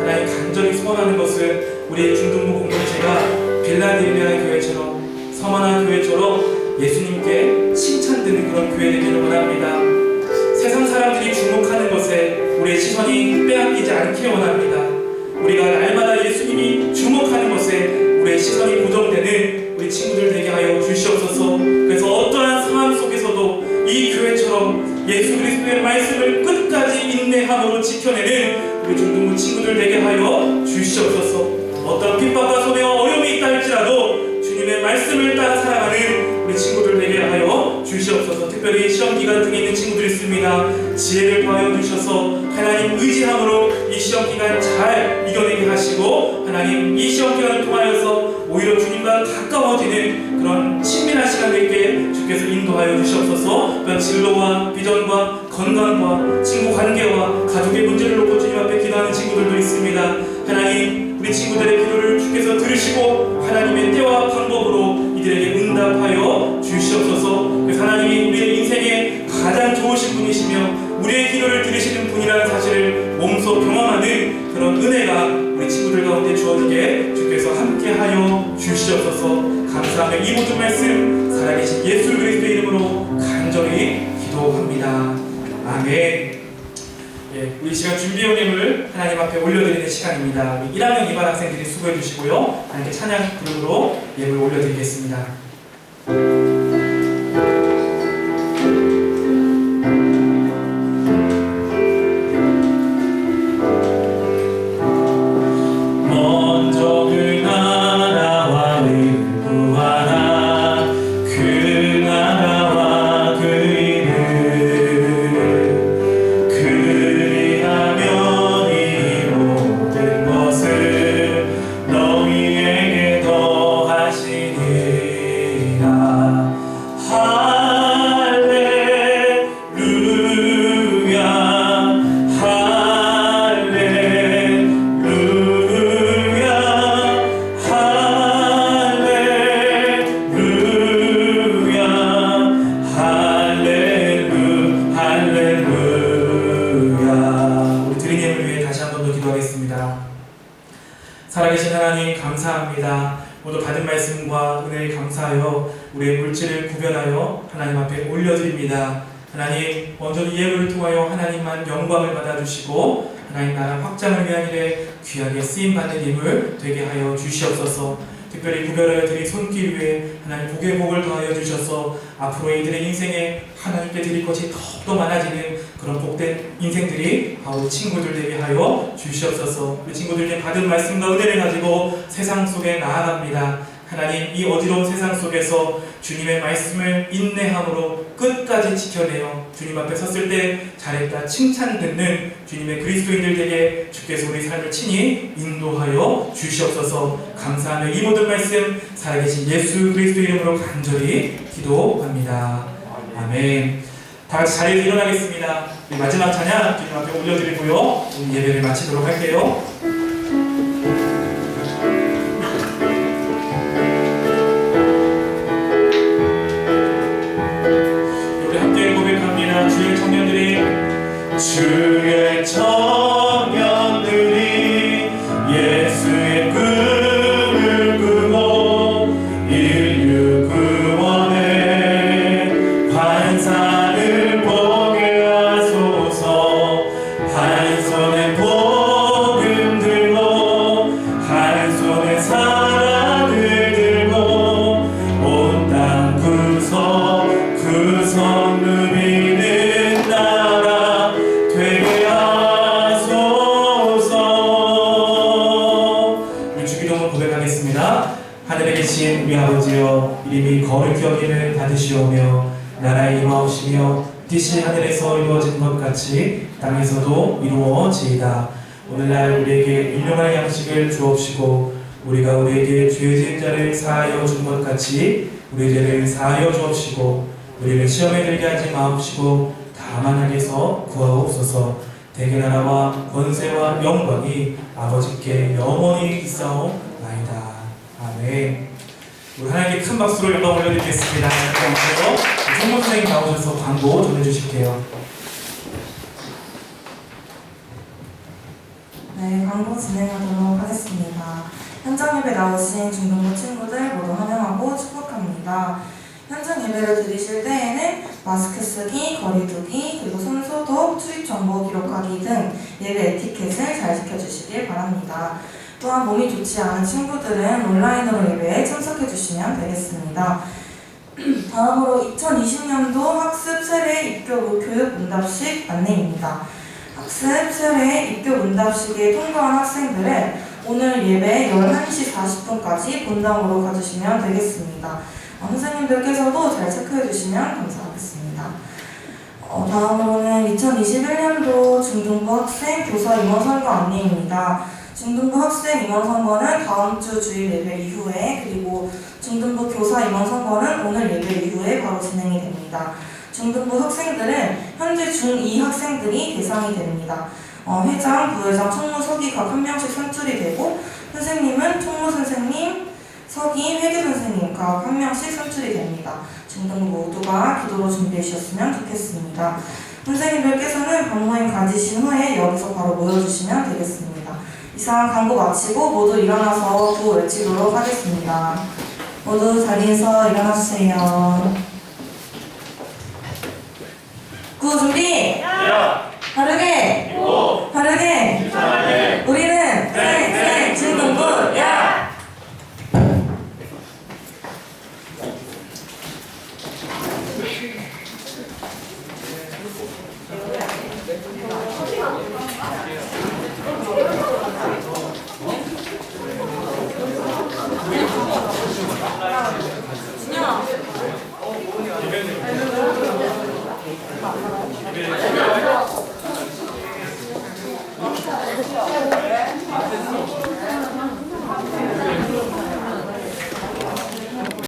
하나님, 간절히 소원하는 것은 우리 중등부 공동체가 빌라델비아 교회처럼, 서머나 교회처럼 예수님께 칭찬드리는 그런 교회 되기를 원합니다. 세상 사람들이 주목하는 것에 우리의 시선이 빼앗기지 않기를 원합니다. 우리가 날마다 예수님이 주목하는 것에 우리의 시선이 고정되는 우리 친구들 되게 하여 주시옵소서. 그래서 어떠한 상황 속에서도 이 교회처럼 예수 그리스도의 말씀을 끝까지 인내함으로 지켜내는 우리 중등부 친구들 되게 하여 주시옵소서. 어떤 핍박과 손해와 어려움이 있다 할지라도 주님의 말씀을 따라 살아가는 우리 친구들 되게 하여 주시옵소서. 특별히 시험 기간 중에 있는 친구들이 있습니다. 지혜를 더하여 주셔서 하나님 의지함으로 이 시험 기간 잘 이겨내게 하시고 하나님, 이 시험 기간을 통하여서 오히려 주님과 가까워지는 그런 친밀한 시간 되게 주께서 인도하여 주시옵소서. 그런 진로와 비전과 건강과 친구 관계와 가족의 문제를 놓고 주님 앞에 기도하는 친구들도 있습니다. 하나님, 우리 친구들의 기도를 주께서 들으시고 하나님의 때와 방법으로 이들에게 응답하여 주시옵소서. 그래서 하나님이 우리의 인생에 가장 좋으신 분이시며 우리의 기도를 들으시는 분이라는 사실을 몸소 경험하는 그런 은혜가 우리 친구들 가운데 주어지게 주께서 함께하여 주시옵소서. 감사하며 이 모든 말씀 살아계신 예수 그리스도의 이름으로 간절히 기도합니다. 아멘. 우리 시간 준비용임을 하나님 앞에 올려드리는 시간입니다. 우리 1학년 2반 학생들이 수고해 주시고요. 하나님께 찬양 부름으로 예물 올려드리겠습니다. 저도 기도하겠습니다. 살아계신 하나님 감사합니다. 모두 받은 말씀과 은혜에 감사하여 우리의 물질을 구별하여 하나님 앞에 올려드립니다. 하나님 온전히 예물을 통하여 하나님만 영광을 받아주시고 하나님 나라 확장을 위한 일에 귀하게 쓰임받는 힘을 되게 하여 주시옵소서. 특별히 구별하여 드린 손길 위에 하나님 복의 복을 더하여 주셔서 앞으로 이들의 인생에 하나님께 드릴 것이 더욱더 많아지는 그런 복된 인생들이 바로 친구들 되게 하여 주시옵소서. 우리 친구들께 받은 말씀과 은혜를 가지고 세상 속에 나아갑니다. 하나님 이 어지러운 세상 속에서 주님의 말씀을 인내함으로 끝까지 지켜내어 주님 앞에 섰을 때 잘했다 칭찬 듣는 주님의 그리스도인들 되게 주께서 우리 삶을 친히 인도하여 주시옵소서. 감사하며 이 모든 말씀 살아계신 예수 그리스도 이름으로 간절히 기도합니다. 아멘. 다 같이 자리에서 일어나겠습니다. 마지막 찬양 주님 앞에 올려드리고요 예배를 마치도록 할게요. 주의 청년들이 예수의 꿈을 꾸고 인류 구원의 환상을 보게 하소서. 한 손에 복음 들고 한 손에 사랑을 들고 온 땅 구석 누비는 나라 되게 하소서. 우리 주기도문 고백하겠습니다. 하늘에 계신 우리 아버지여 이름이 거룩히 여김을 받으시오며 나라에 임하오시며 뜻이 하늘에서 이루어진 것 같이 땅에서도 이루어지이다. 오늘날 우리에게 일용할 양식을 주옵시고 우리가 우리에게 죄 지은 자를 사하여 준 것 같이 우리 죄를 사하여 주옵시고 우리를 시험에 들게 하지 마옵시고 다만 악에서 구하옵소서. 대개 나라와 권세와 영광이 아버지께 영원히 있사옵나이다. 아멘. 우리 하나님께 큰 박수로 영광 올려드리겠습니다. 그리고 총무 선생님 나오셔서 광고 전해주실게요. 네, 광고 진행하도록 하겠습니다. 현장 예배 나오신 중등부 친구들 모두 환영하고 축복합니다. 현장 예배를 드리실 때에는 마스크 쓰기, 거리 두기, 그리고 손 소독, 출입 정보 기록하기 등 예배 에티켓을 잘 지켜주시길 바랍니다. 또한 몸이 좋지 않은 친구들은 온라인으로 예배에 참석해 주시면 되겠습니다. 다음으로 2020년도 학습 세례 입교 교육 문답식 안내입니다. 학습 세례 입교 문답식에 통과한 학생들은 오늘 예배 11시 40분까지 본당으로 가주시면 되겠습니다. 선생님들께서도 잘 체크해 주시면 감사하겠습니다. 다음으로는 2021년도 중등부 학생 교사 임원 선거 안내입니다. 중등부 학생 임원 선거는 다음 주 주일 예배 이후에, 그리고 중등부 교사 임원 선거는 오늘 예배 이후에 바로 진행이 됩니다. 중등부 학생들은 현재 중2 학생들이 대상이 됩니다. 회장, 부회장, 총무, 서기 각 한 명씩 선출이 되고 선생님은 총무 선생님, 서기, 회계 선생님 각 한 명씩 선출이 됩니다. 중등부 모두가 기도로 준비해 주셨으면 좋겠습니다. 선생님들께서는 방모임 가지신 후에 여기서 바로 모여주시면 되겠습니다. 이상 광고 마치고 모두 일어나서 구호 외치도록 하겠습니다. 모두 자리에서 일어나주세요. 구호 준비! 바르게! 바르게! 우리는 생 중등부야! 진영!